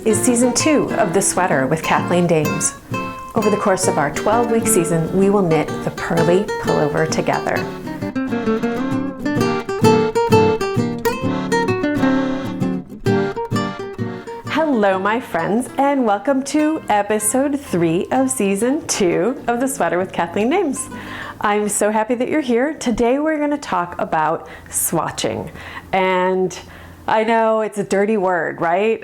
is season 2 of The Sweater with Kathleen Dames. Over the course of our 12-week season, we will knit the pearly pullover together. Hello, my friends, and welcome to episode 3 of season 2 of The Sweater with Kathleen Dames. I'm so happy that you're here. Today we're going to talk about swatching. And I know it's a dirty word, right?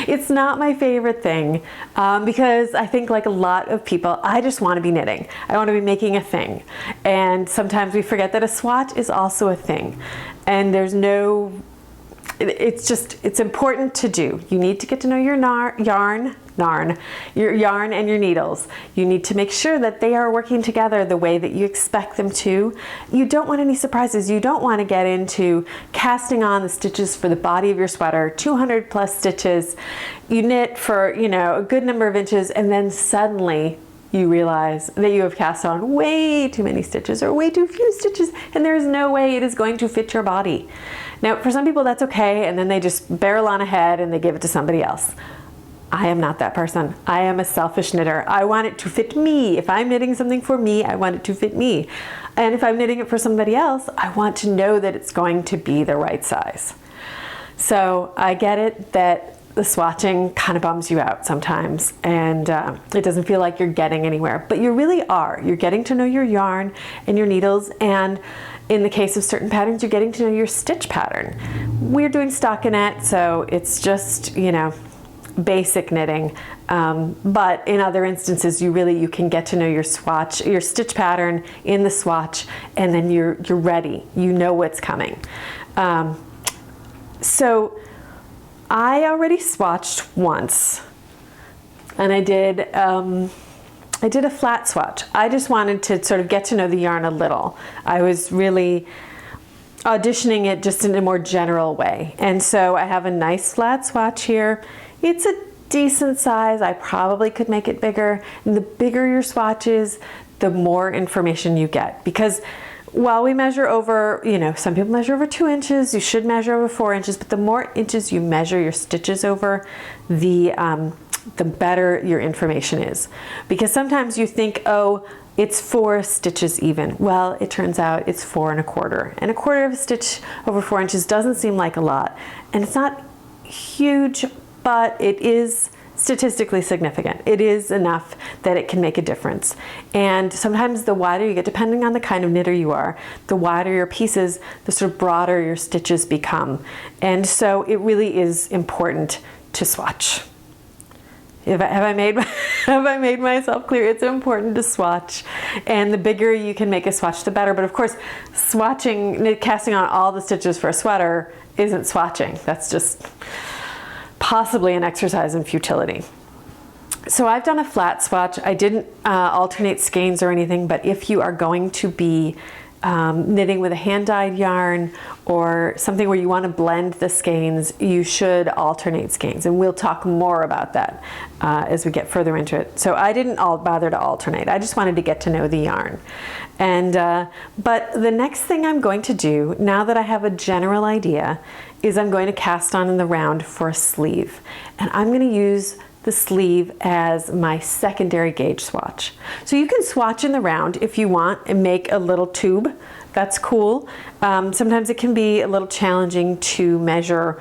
It's not my favorite thing because I think, like a lot of people, I just want to be knitting. I want to be making a thing. And sometimes we forget that a swatch is also a thing. And there's no... It's important to do. You need to get to know your yarn and your needles. You need to make sure that they are working together the way that you expect them to. You don't want any surprises. You don't want to get into casting on the stitches for the body of your sweater, 200 plus stitches. You knit for, a good number of inches, and then suddenly you realize that you have cast on way too many stitches or way too few stitches, and there is no way it is going to fit your body. Now, for some people that's okay, and then they just barrel on ahead and they give it to somebody else. I am not that person. I am a selfish knitter. I want it to fit me. If I'm knitting something for me, I want it to fit me. And if I'm knitting it for somebody else, I want to know that it's going to be the right size. So I get it that the swatching kind of bums you out sometimes, and it doesn't feel like you're getting anywhere, but you really are. You're getting to know your yarn and your needles, and in the case of certain patterns, you're getting to know your stitch pattern. We're doing stockinette, so it's just, basic knitting. But in other instances, you can get to know your swatch, your stitch pattern in the swatch, and then you're ready. You know what's coming. So I already swatched once, and I did a flat swatch. I just wanted to sort of get to know the yarn a little. I was really auditioning it just in a more general way. And so I have a nice flat swatch here. It's a decent size. I probably could make it bigger. And the bigger your swatch is, the more information you get. Because while we measure over, some people measure over 2 inches, you should measure over 4 inches, but the more inches you measure your stitches over, the better your information is. Because sometimes you think, oh, it's 4 stitches even. Well, it turns out it's 4 1/4. And 1/4 of a stitch over 4 inches doesn't seem like a lot. And it's not huge, but it is statistically significant. It is enough that it can make a difference. And sometimes the wider you get, depending on the kind of knitter you are, the wider your pieces, the sort of broader your stitches become. And so it really is important to swatch. Have I made myself clear? It's important to swatch, and the bigger you can make a swatch, the better. But of course, casting on all the stitches for a sweater isn't swatching. That's just possibly an exercise in futility. So I've done a flat swatch. I didn't alternate skeins or anything, but if you are going to be knitting with a hand-dyed yarn or something where you want to blend the skeins, you should alternate skeins, and we'll talk more about that as we get further into it. So I didn't bother to alternate. I just wanted to get to know the yarn. And but the next thing I'm going to do, now that I have a general idea, is I'm going to cast on in the round for a sleeve. And I'm going to use the sleeve as my secondary gauge swatch. So you can swatch in the round if you want and make a little tube. That's cool. Sometimes it can be a little challenging to measure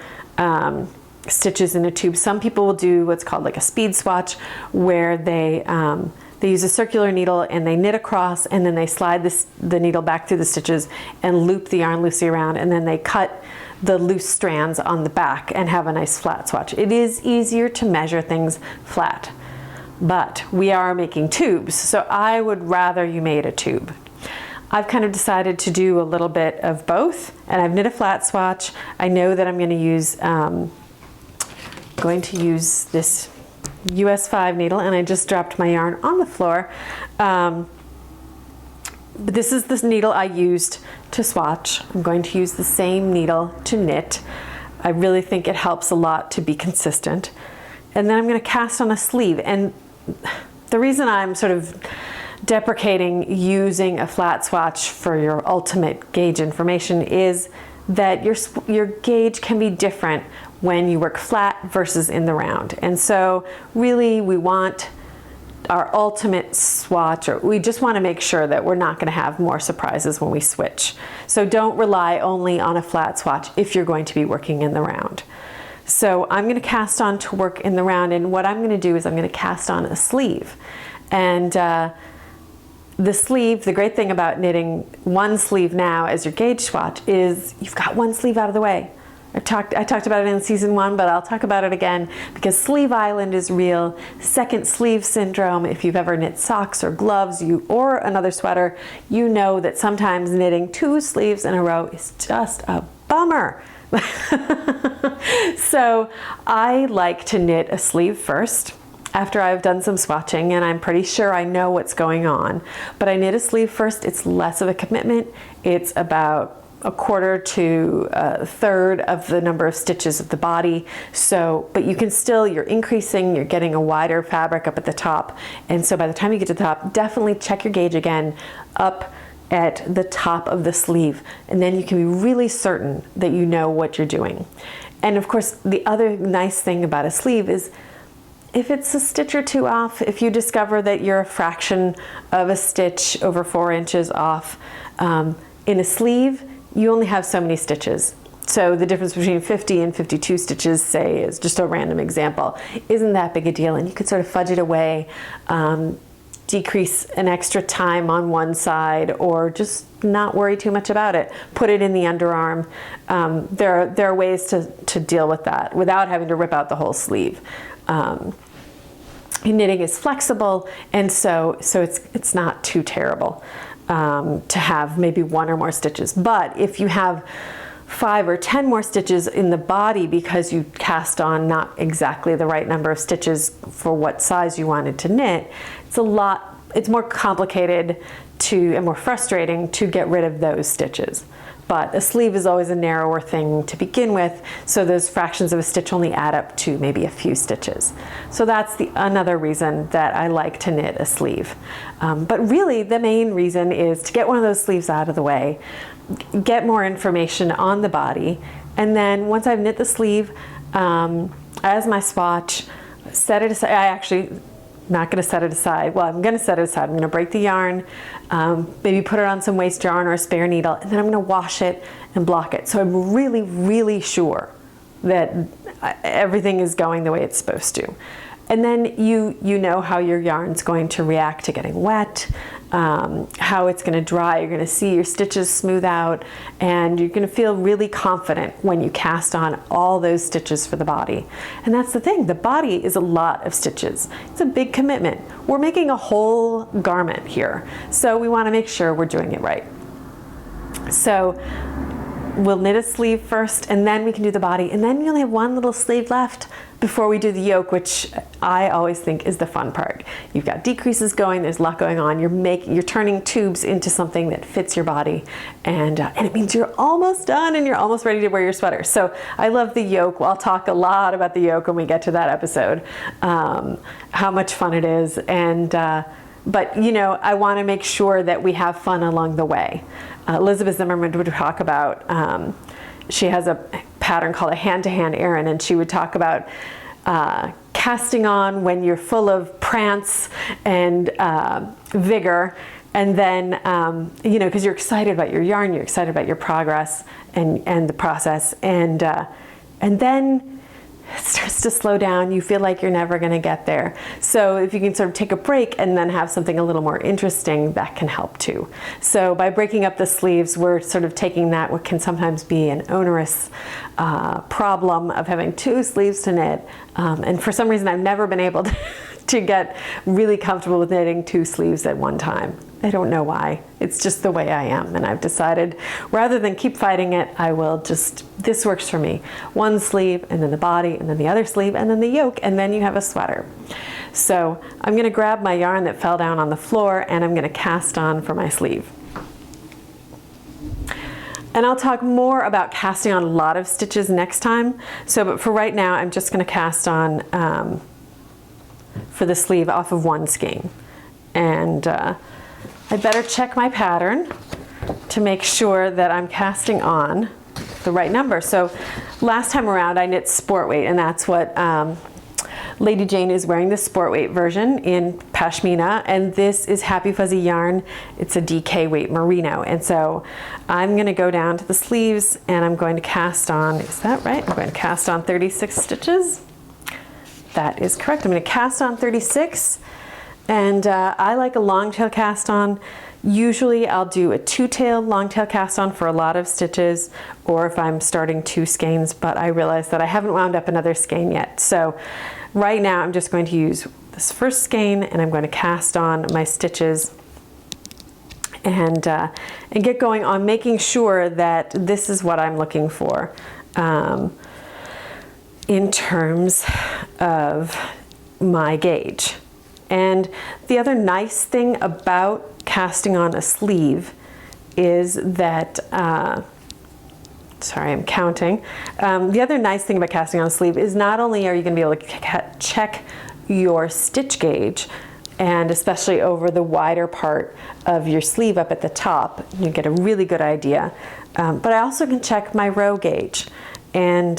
stitches in a tube. Some people will do what's called like a speed swatch, where they use a circular needle and they knit across, and then they slide the needle back through the stitches and loop the yarn loosely around, and then they cut the loose strands on the back and have a nice flat swatch. It is easier to measure things flat, but we are making tubes, so I would rather you made a tube. I've kind of decided to do a little bit of both, and I've knit a flat swatch. I know that I'm going to use this US 5 needle, and I just dropped my yarn on the floor. But this is the needle I used to swatch. I'm going to use the same needle to knit. I really think it helps a lot to be consistent. And then I'm going to cast on a sleeve. And the reason I'm sort of deprecating using a flat swatch for your ultimate gauge information is that your gauge can be different when you work flat versus in the round. And so really we want our ultimate swatch, or we just want to make sure that we're not going to have more surprises when we switch. So don't rely only on a flat swatch if you're going to be working in the round. So I'm going to cast on to work in the round, and what I'm going to do is I'm going to cast on a sleeve. And the sleeve, the great thing about knitting one sleeve now as your gauge swatch is you've got one sleeve out of the way. I talked about it in season 1, but I'll talk about it again because sleeve island is real. Second sleeve syndrome, if you've ever knit socks or gloves or another sweater, you know that sometimes knitting 2 sleeves in a row is just a bummer. So I like to knit a sleeve first after I've done some swatching and I'm pretty sure I know what's going on. But I knit a sleeve first. It's less of a commitment. It's about a quarter to a third of the number of stitches of the body. So, but you can still, you're increasing, you're getting a wider fabric up at the top. And so by the time you get to the top, definitely check your gauge again up at the top of the sleeve. And then you can be really certain that you know what you're doing. And of course, the other nice thing about a sleeve is if it's a stitch or 2 off, if you discover that you're a fraction of a stitch over 4 inches off, in a sleeve, you only have so many stitches. So the difference between 50 and 52 stitches, say, is just a random example, isn't that big a deal. And you could sort of fudge it away, decrease an extra time on one side, or just not worry too much about it. Put it in the underarm. There are ways to deal with that without having to rip out the whole sleeve. Knitting is flexible, and so it's not too terrible to have maybe 1 or more stitches. But if you have 5 or 10 more stitches in the body because you cast on not exactly the right number of stitches for what size you wanted to knit, it's more complicated and more frustrating to get rid of those stitches. But a sleeve is always a narrower thing to begin with, so those fractions of a stitch only add up to maybe a few stitches. So that's another reason that I like to knit a sleeve. But really the main reason is to get one of those sleeves out of the way, get more information on the body, and then once I've knit the sleeve, as my swatch, set it aside. Not going to set it aside. Well, I'm going to set it aside. I'm going to break the yarn, maybe put it on some waste yarn or a spare needle, and then I'm going to wash it and block it. So I'm really, really sure that everything is going the way it's supposed to. And then you know how your yarn's going to react to getting wet, how it's going to dry. You're going to see your stitches smooth out, and you're going to feel really confident when you cast on all those stitches for the body. And that's the thing, the body is a lot of stitches. It's a big commitment. We're making a whole garment here, so we want to make sure we're doing it right. So we'll knit a sleeve first, and then we can do the body, and then we only have 1 little sleeve left before we do the yoke, which I always think is the fun part. You've got decreases going, there's a lot going on, you're turning tubes into something that fits your body, and it means you're almost done and you're almost ready to wear your sweater. So I love the yoke. I'll talk a lot about the yoke when we get to that episode, how much fun it is, and but I want to make sure that we have fun along the way. Elizabeth Zimmerman would talk about, she has a pattern called a hand-to-hand Erin, and she would talk about casting on when you're full of prance and vigor, and then, because you're excited about your yarn, you're excited about your progress and the process, and then it starts to slow down. You feel like you're never going to get there. So if you can sort of take a break and then have something a little more interesting, that can help too. So by breaking up the sleeves, we're sort of taking that what can sometimes be an onerous problem of having 2 sleeves to knit. And for some reason, I've never been able to get really comfortable with knitting 2 sleeves at one time. I don't know why. It's just the way I am. And I've decided rather than keep fighting it, I will this works for me. 1 sleeve, and then the body, and then the other sleeve, and then the yoke, and then you have a sweater. So I'm going to grab my yarn that fell down on the floor, and I'm going to cast on for my sleeve. And I'll talk more about casting on a lot of stitches next time. But for right now, I'm just going to cast on for the sleeve off of 1 skein. And I better check my pattern to make sure that I'm casting on the right number. So last time around I knit sport weight, and that's what Lady Jane is wearing, the sport weight version in pashmina, and this is Happy Fuzzy yarn. It's a DK weight merino, and so I'm going to go down to the sleeves and I'm going to cast on, is that right? I'm going to cast on 36 stitches. That is correct. I'm going to cast on 36, and I like a long tail cast on. Usually I'll do a two-tail long tail cast on for a lot of stitches, or if I'm starting 2 skeins, but I realize that I haven't wound up another skein yet. So right now I'm just going to use this first skein and I'm going to cast on my stitches and get going on making sure that this is what I'm looking for in terms of my gauge. And the other nice thing about casting on a sleeve is that, sorry, I'm counting. The other nice thing about casting on a sleeve is not only are you going to be able to check your stitch gauge, and especially over the wider part of your sleeve up at the top, you get a really good idea. But I also can check my row gauge. And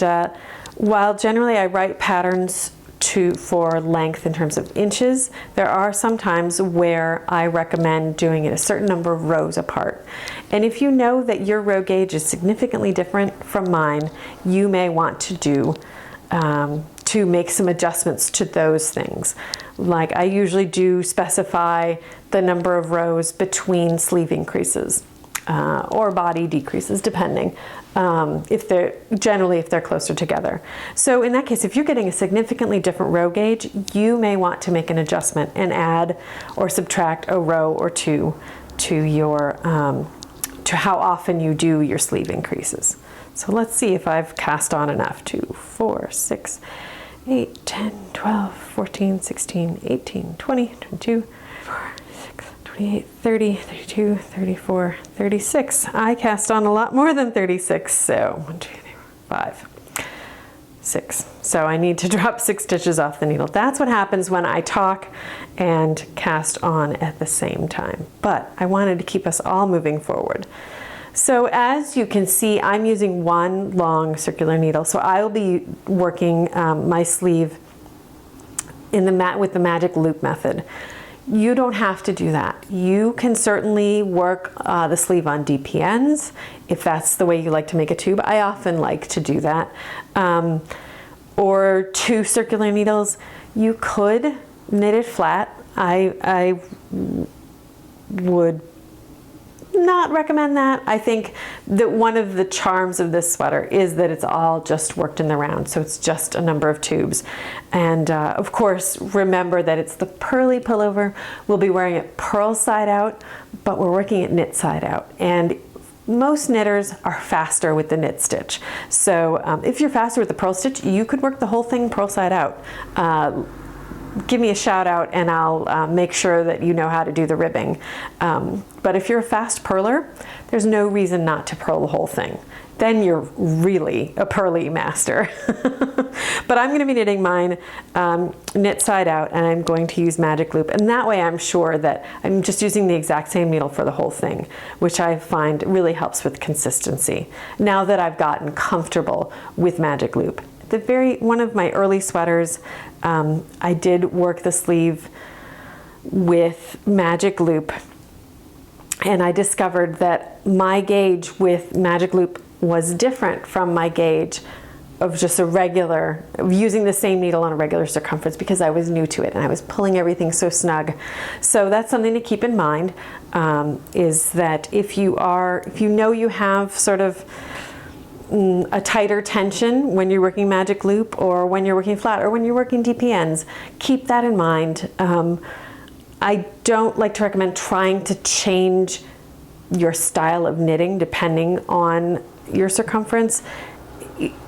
while generally I write patterns for length in terms of inches, there are some times where I recommend doing it a certain number of rows apart. And if you know that your row gauge is significantly different from mine, you may want to do to make some adjustments to those things. Like I usually do specify the number of rows between sleeve increases or body decreases, depending if they're closer together. So in that case, if you're getting a significantly different row gauge, you may want to make an adjustment and add or subtract a row or two to your to how often you do your sleeve increases. So let's see if I've cast on enough. 2, 4, 6, 8, 10, 12, 14, 16, 18, 20, 22, 24, 28, 30, 32, 34, 36. I cast on a lot more than 36, so 1, 2, 3, 4, 5, 6. So I need to drop 6 stitches off the needle. That's what happens when I talk and cast on at the same time. But I wanted to keep us all moving forward. So as you can see, I'm using one long circular needle. So I will be working my sleeve in the with the magic loop method. You don't have to do that. You can certainly work the sleeve on DPNs if that's the way you like to make a tube. I often like to do that. Or 2 circular needles. You could knit it flat. I would not recommend that. I think that one of the charms of this sweater is that it's all just worked in the round, so it's just a number of tubes. And of course, remember that it's the pearly pullover. We'll be wearing it purl side out, but we're working it knit side out. And most knitters are faster with the knit stitch. So if you're faster with the purl stitch, you could work the whole thing purl side out. Give me a shout out and I'll make sure that you know how to do the ribbing. But if you're a fast purler, there's no reason not to purl the whole thing. Then you're really a purly master. But I'm going to be knitting mine knit side out, and I'm going to use magic loop. And that way I'm sure that I'm just using the exact same needle for the whole thing, which I find really helps with consistency. Now that I've gotten comfortable with magic loop. One of my early sweaters, I did work the sleeve with magic loop, and I discovered that my gauge with magic loop was different from my gauge of just using the same needle on a regular circumference, because I was new to it and I was pulling everything so snug. So that's something to keep in mind, is that if you know you have sort of a tighter tension when you're working magic loop, or when you're working flat, or when you're working DPNs, keep that in mind. I don't like to recommend trying to change your style of knitting depending on your circumference.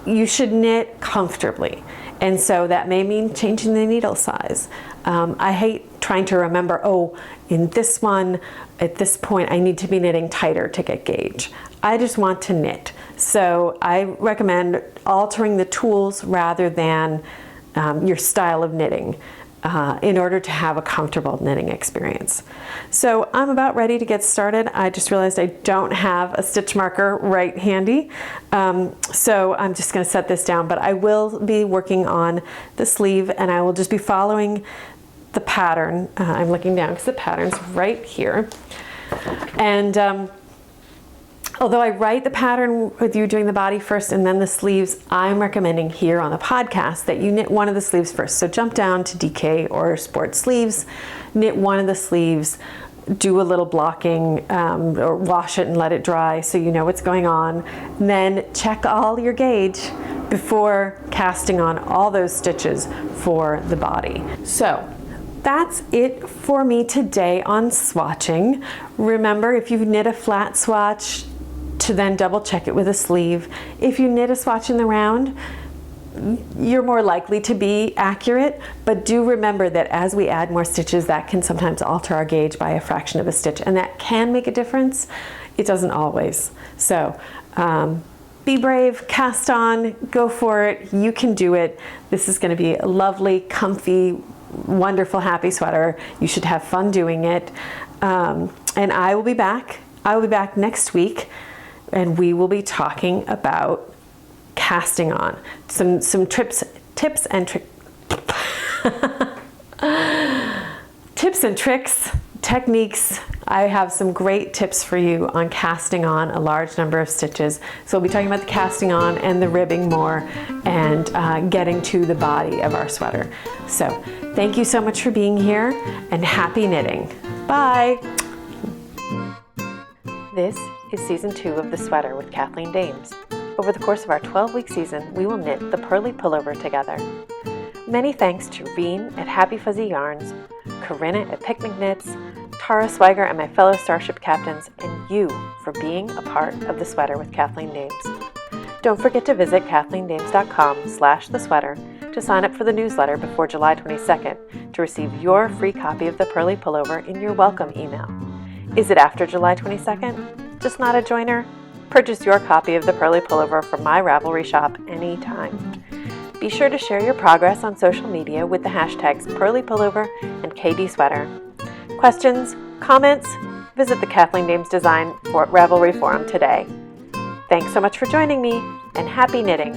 You should knit comfortably, and so that may mean changing the needle size. I hate trying to remember, oh, in this one, at this point, I need to be knitting tighter to get gauge. I just want to knit. So I recommend altering the tools rather than your style of knitting. in order to have a comfortable knitting experience. So I'm about ready to get started. I just realized I don't have a stitch marker right handy. So I'm just going to set this down, but I will be working on the sleeve and I will just be following the pattern. I'm looking down because the pattern's right here. And although I write the pattern with you doing the body first and then the sleeves, I'm recommending here on the podcast that you knit one of the sleeves first. So jump down to DK or Sport Sleeves, knit one of the sleeves, do a little blocking or wash it and let it dry so you know what's going on. And then check all your gauge before casting on all those stitches for the body. So that's it for me today on swatching. Remember, if you knit a flat swatch, to then double check it with a sleeve. If you knit a swatch in the round, you're more likely to be accurate, but do remember that as we add more stitches, that can sometimes alter our gauge by a fraction of a stitch, and that can make a difference. It doesn't always. So be brave, cast on, go for it. You can do it. This is going to be a lovely, comfy, wonderful, happy sweater. You should have fun doing it. And I will be back. I will be back next week, and we will be talking about casting on. Some tips and tricks, techniques. I have some great tips for you on casting on a large number of stitches. So we'll be talking about the casting on and the ribbing more, and getting to the body of our sweater. So thank you so much for being here, and happy knitting. Bye. This is season 2 of The Sweater with Kathleen Dames. Over the course of our 12-week season, we will knit the Pearly Pullover together. Many thanks to Reen at Happy Fuzzy Yarns, Corinna at Picnic Knits, Tara Swiger and my fellow Starship captains, and you for being a part of The Sweater with Kathleen Dames. Don't forget to visit KathleenDames.com/thesweater to sign up for the newsletter before July 22nd to receive your free copy of the Pearly Pullover in your welcome email. Is it after July 22nd? Just not a joiner? Purchase your copy of the Pearly Pullover from my Ravelry shop anytime. Be sure to share your progress on social media with the hashtags Pearly Pullover and KD Sweater. Questions? Comments? Visit the Kathleen Dames Design Ravelry forum today. Thanks so much for joining me, and happy knitting!